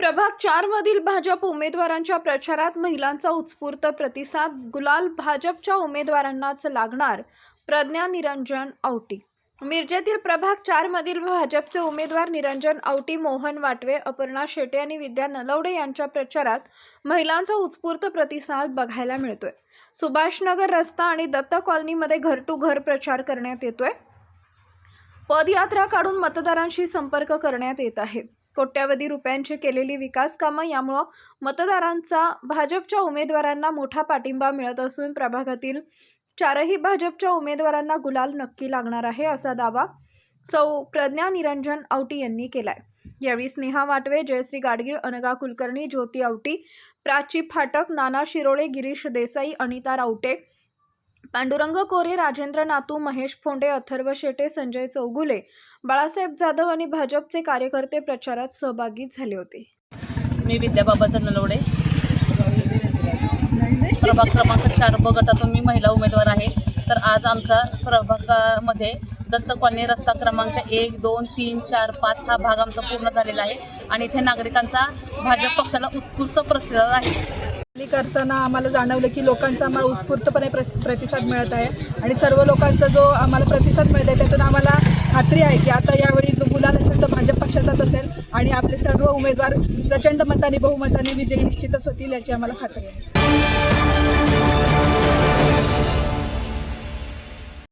प्रभाग 4 मधील भाजप उमेदवारांच्या प्रचारात महिलांचा उत्स्फूर्त प्रतिसाद. गुलाल भाजपच्या उमेदवारांनाच लागणार. प्रज्ञा निरंजन औटी. मिरजेतील प्रभाग 4 मधील भाजपचे उमेदवार निरंजन औटी, मोहन वाटवे, अपर्णा शेटे आणि विद्या नलवडे यांच्या प्रचारात महिलांचा उत्स्फूर्त प्रतिसाद बघायला मिळतोय. सुभाषनगर रस्ता आणि दत्त कॉलनीमध्ये घर टू घर प्रचार करण्यात येतोय. पदयात्रा काढून मतदारांशी संपर्क करण्यात येत आहे. कोट्यावधी रुपयांची केलेली विकास कामं यामुळे मतदारांचा भाजपच्या उमेदवारांना मोठा पाठिंबा मिळत असून प्रभागातील चारही भाजपच्या उमेदवारांना गुलाल नक्की लागणार आहे, असा दावा सौ प्रज्ञा निरंजन औटी यांनी केलाय. यावेळी स्नेहा वाटवे, जयश्री गाडगीळ, अनघा कुलकर्णी, ज्योती औटी, प्राची फाटक, नाना शिरोळे, गिरीश देसाई, अनिता रावटे, पांडुरंग कोरे, राजेंद्र नातू, महेश फोंडे, अथर्व शेटे, संजय चौगुले, बाळासाहेब जाधव आणि भाजपचे कार्यकर्ते प्रचारात सहभागी झाले होते. मी विद्या बाबासाहेब नलवडे, प्रभाग क्रमांक 4 ब गटातून मी महिला उमेदवार आहे. तर आज आमचा प्रभागामध्ये दत्त कॉलनी रस्ता क्रमांक 1, 2, 3, 4, 5 हा भाग आमचा पूर्ण झालेला आहे आणि इथे नागरिकांचा भाजप पक्षाला उत्स्फूर्त प्रतिसाद आहे. करताना आम्हाला जाणवलं की लोकांचा आम्हाला उत्स्फूर्तपणे प्रतिसाद मिळत आहे आणि सर्व लोकांचा जो आम्हाला प्रतिसाद मिळत आहे त्यातून आम्हाला खात्री आहे की आता यावेळी जो गुलाल असेल तो भाजप पक्षाचाच असेल आणि आपले सर्व उमेदवार प्रचंड मताने बहुमताने विजयी निश्चितच होतील याची आम्हाला खात्री आहे.